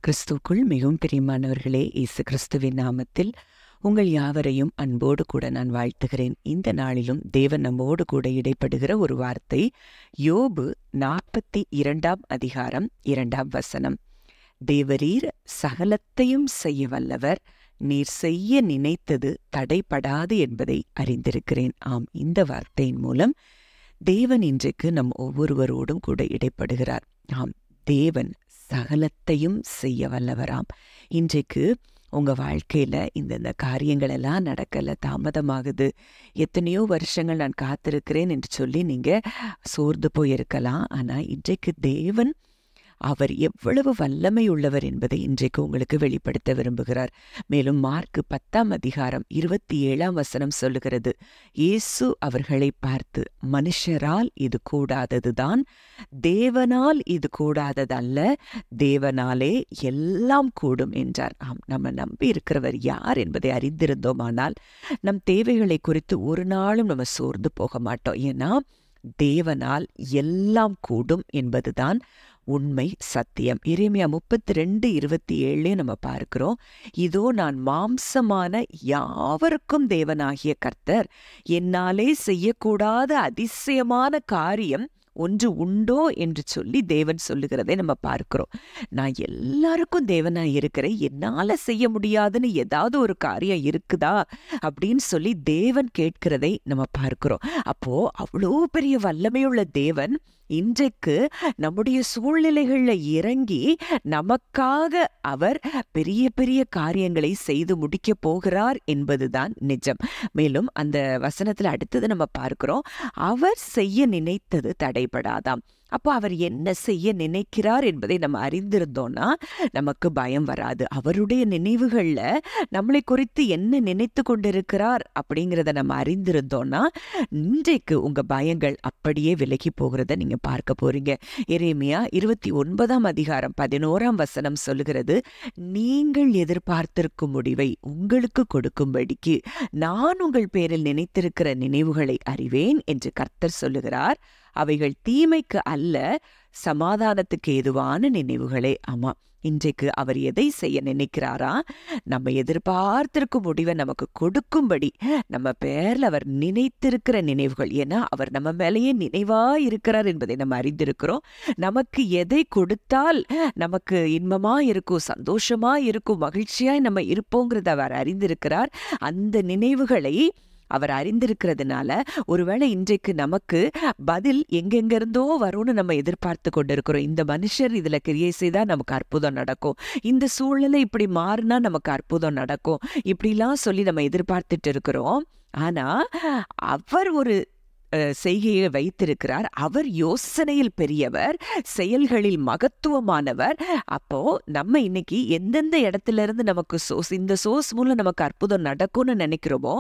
கிறிஸ்துவுக்குள் மிகவும் பிரியமானவர்களே, இயேசு கிறிஸ்துவின் நாமத்தில் உங்கள் யாவரையும் அன்போடு கூட நான் வாழ்த்துகிறேன். இந்த நாளிலும் தேவன் நம்மோடு கூட இடைப்படுகிற ஒரு வார்த்தை, யோபு 42 அதிகாரம் 2 தேவரீர் சகலத்தையும் செய்ய வல்லவர், நீர் செய்ய நினைத்தது தடைபடாது என்பதை அறிந்திருக்கிறேன். ஆம், இந்த வார்த்தையின் மூலம் தேவன் இன்றைக்கு நம் ஒவ்வொருவரோடும் கூட இடைப்படுகிறார். ஆம், தேவன் சகலத்தையும் செய்ய வல்லவராம். இன்றைக்கு உங்கள் வாழ்க்கையில் இந்த காரியங்கள் எல்லாம் நடக்கலை, தாமதமாகுது, எத்தனையோ வருஷங்கள் நான் காத்திருக்கிறேன் என்று சொல்லி நீங்கள் சோர்ந்து போயிருக்கலாம். ஆனால் இன்றைக்கு தேவன் அவர் எவ்வளவு வல்லமை உள்ளவர் என்பதை இன்றைக்கு உங்களுக்கு வெளிப்படுத்த விரும்புகிறார். மேலும் மார்க் 10 அதிகாரம் 27 சொல்லுகிறது, இயேசு அவர்களை பார்த்து, மனுஷரால் இது கூடாததுதான், தேவனால் இது கூடாததல்ல, தேவனாலே எல்லாம் கூடும் என்றார். ஆம், நம்ம நம்பி இருக்கிறவர் யார் என்பதை அறிந்திருந்தோமானால் நம் தேவைகளை குறித்து ஒரு நாளும் நம்ம சோர்ந்து போக மாட்டோம். ஏன்னா தேவனால் எல்லாம் கூடும் என்பதுதான் உண்மை, சத்தியம். எரேமியா 32:27 நம்ம பார்க்கிறோம், இதோ நான் மாம்சமான யாவருக்கும் தேவனாகிய கர்த்தர், என்னாலே செய்யக்கூடாத அதிசயமான காரியம் ஒன்று உண்டோ என்று சொல்லி தேவன் சொல்லுகிறதை நம்ம பார்க்கிறோம். நான் எல்லாருக்கும் தேவனாய் இருக்கிறேன், என்னால் செய்ய முடியாதுன்னு ஏதாவது ஒரு காரியம் இருக்குதா அப்படின்னு சொல்லி தேவன் கேட்கிறதை நம்ம பார்க்கிறோம். அப்போ அவ்வளோ பெரிய வல்லமையுள்ள தேவன் இன்றைக்கு நம்முடைய சூழ்நிலைகளில் இறங்கி நமக்காக அவர் பெரிய பெரிய காரியங்களை செய்து முடிக்க போகிறார் என்பதுதான் நிஜம். மேலும் அந்த வசனத்தில் அடுத்தது நம்ம பார்க்கிறோம், அவர் செய்ய நினைத்தது தடைபடாதாம். அப்போ அவர் என்ன செய்ய நினைக்கிறார் என்பதை நம்ம அறிந்திருந்தோம்னா நமக்கு பயம் வராது. அவருடைய நினைவுகளில் நம்மளை குறித்து என்ன நினைத்து கொண்டிருக்கிறார் அப்படிங்கிறத நம்ம அறிந்திருந்தோம்னா இன்றைக்கு உங்கள் பயங்கள் அப்படியே விலகி போகிறத நீங்கள் பார்க்க போறீங்க. எரேமியா 29 அதிகாரம் 11 சொல்லுகிறது, நீங்கள் எதிர்பார்த்திருக்கும் முடிவை உங்களுக்கு கொடுக்கும்படிக்கு நான் உங்கள் பேரில் நினைத்திருக்கிற நினைவுகளை அறிவேன் என்று கர்த்தர் சொல்லுகிறார். அவைகள் தீமைக்கு அல்ல, சமாதானத்துக்கு ஏதுவான நினைவுகளே. ஆமா, இன்றைக்கு அவர் எதை செய்ய நினைக்கிறாரா, நம்ம எதிர்பார்த்திருக்கும் முடிவை நமக்கு கொடுக்கும்படி நம்ம பேர்ல அவர் நினைத்திருக்கிற நினைவுகள். ஏன்னா அவர் நம்ம மேலேயே நினைவா இருக்கிறார் என்பதை நம்ம அறிந்திருக்கிறோம். நமக்கு எதை கொடுத்தால் நமக்கு இன்பமா இருக்கும், சந்தோஷமா இருக்கும், மகிழ்ச்சியாய் நம்ம இருப்போங்கிறத அவர் அறிந்திருக்கிறார். அந்த நினைவுகளை அவர் அறிந்திருக்கிறதுனால ஒருவேளை இன்றைக்கு நமக்கு பதில் எங்கெங்கிருந்தோ வரும்னு நம்ம எதிர்பார்த்து கொண்டிருக்கிறோம். இந்த மனுஷர் இதுல கிரியை செய்தா நமக்கு அற்புதம் நடக்கும், இந்த சூழ்நிலை இப்படி மாறினா நமக்கு அற்புதம் நடக்கும், இப்படிலாம் சொல்லி நம்ம எதிர்பார்த்துட்டு இருக்கிறோம். ஆனா அவர் ஒரு செய்கையை வைத்திருக்கிறார். அவர் யோசனையில் பெரியவர், செயல்களில் மகத்துவமானவர். அப்போ நம்ம இன்னைக்கு எந்தெந்த இடத்துல இருந்து நமக்கு இந்த சோர்ஸ் மூலம் நமக்கு அற்புதம் நடக்கும்னு நினைக்கிறோமோ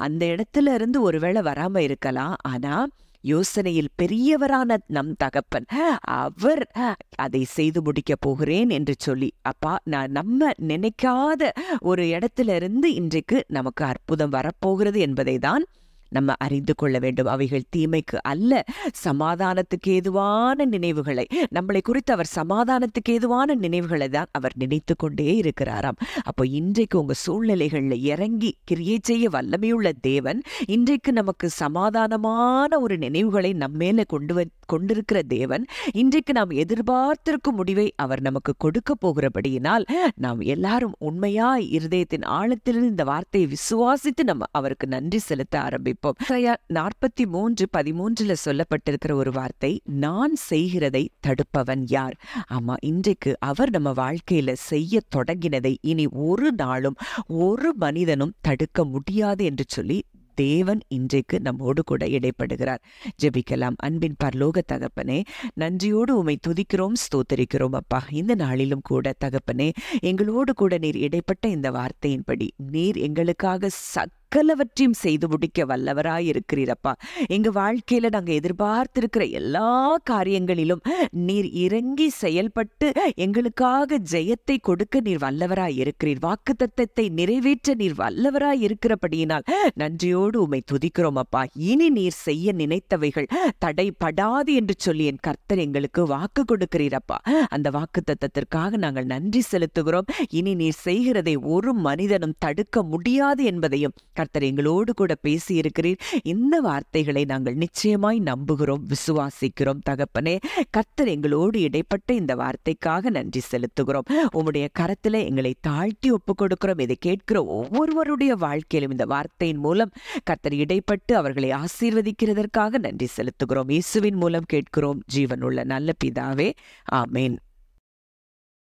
அந்த இடத்துல இருந்து ஒருவேளை வராம இருக்கலாம். ஆனா யோசனையில் பெரியவரான நம் தகப்பன் அவர் அதை செய்து முடிக்க போகிறேன் என்று சொல்லி, அப்பா நான் நம்ம நினைக்காத ஒரு இடத்துல இருந்து இன்றைக்கு நமக்கு அற்புதம் வரப்போகிறது என்பதை தான் நம்ம அறிந்து கொள்ள வேண்டும். அவைகள் தீமைக்கு அல்ல, சமாதானத்துக்கு ஏதுவான நினைவுகளை, நம்மளை குறித்து அவர் சமாதானத்துக்கு ஏதுவான நினைவுகளை தான் அவர் நினைத்து கொண்டே இருக்கிறாராம். அப்போ இன்றைக்கு உங்க சூழ்நிலைகளில் இறங்கி கிரியை செய்ய வல்லமையுள்ள தேவன் இன்றைக்கு நமக்கு சமாதானமான ஒரு நினைவுகளை நம்மேல கொண்டிருக்கிற தேவன் இன்றைக்கு நாம் எதிர்பார்த்திருக்கும் முடிவை அவர் நமக்கு கொடுக்க போகிறபடியினால் நாம் எல்லாரும் உண்மையாய் இருதயத்தின் ஆழத்திலிருந்து இந்த வார்த்தையை விசுவாசித்து நம்ம அவருக்கு நன்றி செலுத்த ஆரம்பிப்போம். 43:13 சொல்லப்பட்டிருக்கிற ஒரு வார்த்தை, நான் செய்கிறதை தடுப்பவன் யார்? ஆமா, இன்றைக்கு அவர் நம்ம வாழ்க்கையில செய்ய தொடங்கினதை இனி ஒரு நாளும் ஒரு மனிதனும் தடுக்க முடியாது என்று சொல்லி தேவன் இன்றைக்கு நம்மோடு கூட இடைப்படுகிறார். ஜெபிக்கலாம். அன்பின் பரலோக தகப்பனே, நன்றியோடு உம்மை துதிக்கிறோம், ஸ்தோத்தரிக்கிறோம் அப்பா. இந்த நாளிலும் கூட தகப்பனே, எங்களோடு கூட நீர் இடைப்பட்ட இந்த வார்த்தையின்படி நீர் எங்களுக்காக சகலவற்றையும் செய்து முடிக்க வல்லவராய் இருக்கிறீரப்பா. எங்க வாழ்க்கையில நாங்க எதிர்பார்த்திருக்கிற எல்லா காரியங்களிலும் நீர் இறங்கி செயல்பட்டு எங்களுக்காக ஜெயத்தை கொடுக்க நீர் வல்லவராய் இருக்கிறீர். வாக்குத்தத்தத்தை நிறைவேற்ற நீர் வல்லவராய் இருக்கிறபடியினால் நன்றியோடு உம்மை துதிக்கிறோம் அப்பா. இனி நீர் செய்ய நினைத்தவைகள் தடைபடாது என்று சொல்லி என் கர்த்தர் எங்களுக்கு வாக்கு கொடுக்கிறீரப்பா. அந்த வாக்குத்தத்தத்திற்காக நாங்கள் நன்றி செலுத்துகிறோம். இனி நீர் செய்கிறதை ஒரு மனிதனும் தடுக்க முடியாது என்பதையும் கர்த்தர் எங்களோடு கூட பேசி இருக்கிறீர். இந்த வார்த்தைகளை நாங்கள் நிச்சயமாய் நம்புகிறோம், விசுவாசிக்கிறோம் தகப்பனே. கர்த்தர் எங்களோடு இடைப்பட்ட இந்த வார்த்தைக்காக நன்றி செலுத்துகிறோம். உம்முடைய கரத்திலே எங்களை தாழ்த்தி ஒப்புக் கொடுக்கிறோம். இதை கேட்கிற ஒவ்வொருவருடைய வாழ்க்கையிலும் இந்த வார்த்தையின் மூலம் கர்த்தர் இடைப்பட்டு அவர்களை ஆசீர்வதிக்கிறதற்காக நன்றி செலுத்துகிறோம். இயேசுவின் மூலம் கேட்கிறோம் ஜீவனுள்ள நல்ல பிதாவே, ஆமேன்.